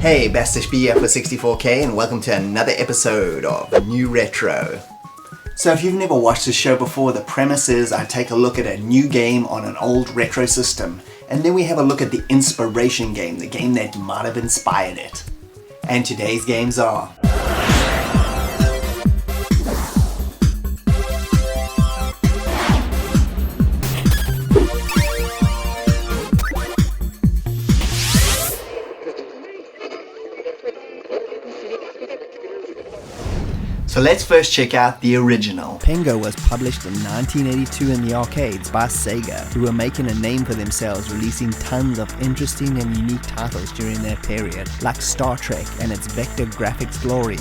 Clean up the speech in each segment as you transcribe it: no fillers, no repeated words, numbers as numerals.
Hey, Bastish B here for 64K and welcome to another episode of New Retro. So if you've never watched this show before, the premise is I take a look at a new game on an old retro system, and then we have a look at the inspiration game, the game that might have inspired it. And today's games are... So let's first check out the original. Pengo was published in 1982 in the arcades by Sega, who were making a name for themselves, releasing tons of interesting and unique titles during that period, like Star Trek and its vector graphics glory,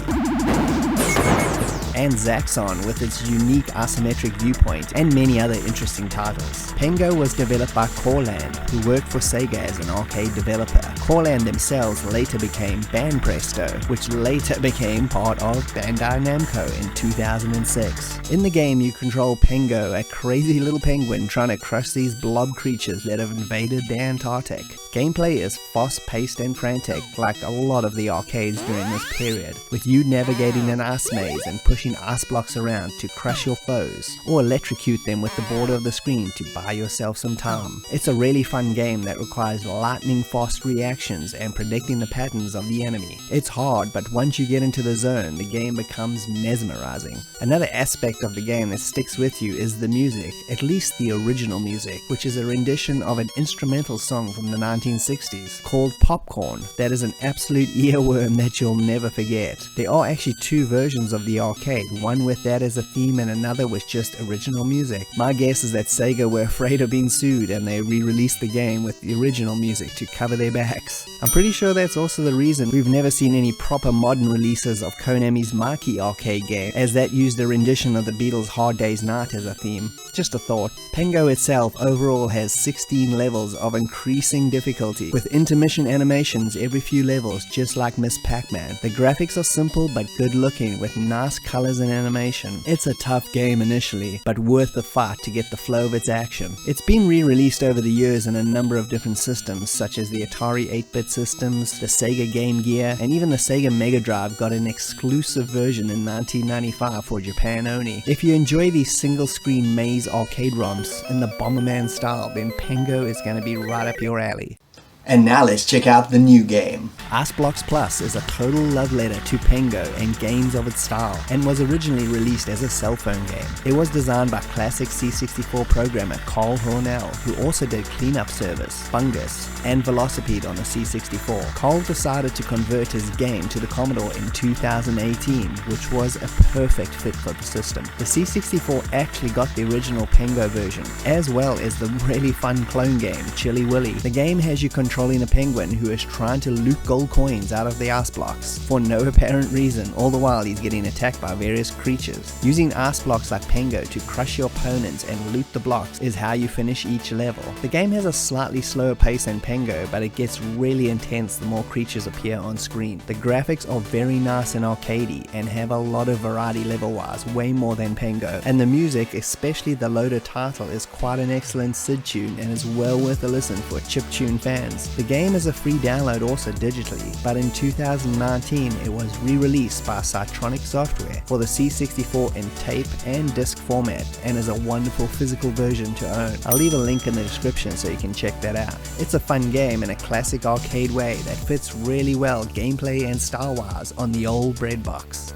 and Zaxxon with its unique isometric viewpoint, and many other interesting titles. Pengo was developed by Corland, who worked for Sega as an arcade developer. Corland themselves later became Banpresto, which later became part of Bandai Namco in 2006. In the game, you control Pengo, a crazy little penguin trying to crush these blob creatures that have invaded the Antarctic. Gameplay is fast-paced and frantic, like a lot of the arcades during this period, with you navigating an ice maze and pushing ice blocks around to crush your foes, or electrocute them with the border of the screen to buy yourself some time. It's a really fun game that requires lightning-fast reactions and predicting the patterns of the enemy. It's hard, but once you get into the zone, the game becomes mesmerizing. Another aspect of the game that sticks with you is the music, at least the original music, which is a rendition of an instrumental song from the 1960s called Popcorn that is an absolute earworm that you'll never forget. There are actually two versions of the arcade, one with that as a theme and another with just original music. My guess is that Sega were afraid of being sued and they re-released the game with the original music to cover their backs. I'm pretty sure that's also the reason we've never seen any proper modern releases of Konami's marquee arcade game, as that used a rendition of the Beatles' Hard Day's Night as a theme. Just a thought. Pengo itself overall has 16 levels of increasing difficulty, with intermission animations every few levels, just like Miss Pac-Man. The graphics are simple but good looking, with nice colors and animation. It's a tough game initially, but worth the fight to get the flow of its action. It's been re-released over the years in a number of different systems, such as the Atari 8-bit systems, the Sega Game Gear, and even the Sega Mega Drive got an exclusive version in 1995 for Japan only. If you enjoy these single-screen maze arcade ROMs in the Bomberman style, then Pengo is going to be right up your alley. And now let's check out the new game. Iceblox Plus is a total love letter to Pengo and games of its style, and was originally released as a cell phone game. It was designed by classic C64 programmer Carl Hornell, who also did Cleanup Service, Fungus, and Velocipede on the C64. Carl decided to convert his game to the Commodore in 2018, which was a perfect fit for the system. The C64 actually got the original Pengo version, as well as the really fun clone game, Chilly Willy. The game has you controlling a penguin who is trying to loot gold coins out of the ice blocks for no apparent reason, all the while he's getting attacked by various creatures. Using ice blocks like Pengo to crush your opponents and loot the blocks is how you finish each level. The game has a slightly slower pace than Pengo, but it gets really intense the more creatures appear on screen. The graphics are very nice and arcadey and have a lot of variety level-wise, way more than Pengo. And the music, especially the loaded title, is quite an excellent SID tune and is well worth a listen for chiptune fans. The game is a free download also digitally, but in 2019 it was re-released by Cytronic Software for the C64 in tape and disc format, and is a wonderful physical version to own. I'll leave a link in the description so you can check that out. It's a fun game in a classic arcade way that fits really well gameplay and style-wise on the old bread box.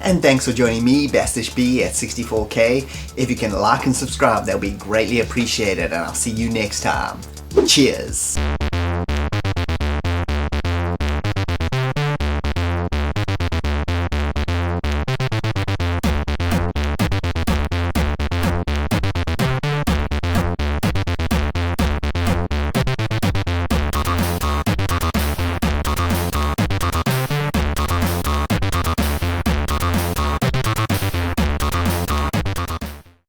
And thanks for joining me, Bastish B at 64K. If you can like and subscribe, that would be greatly appreciated, and I'll see you next time. Cheers!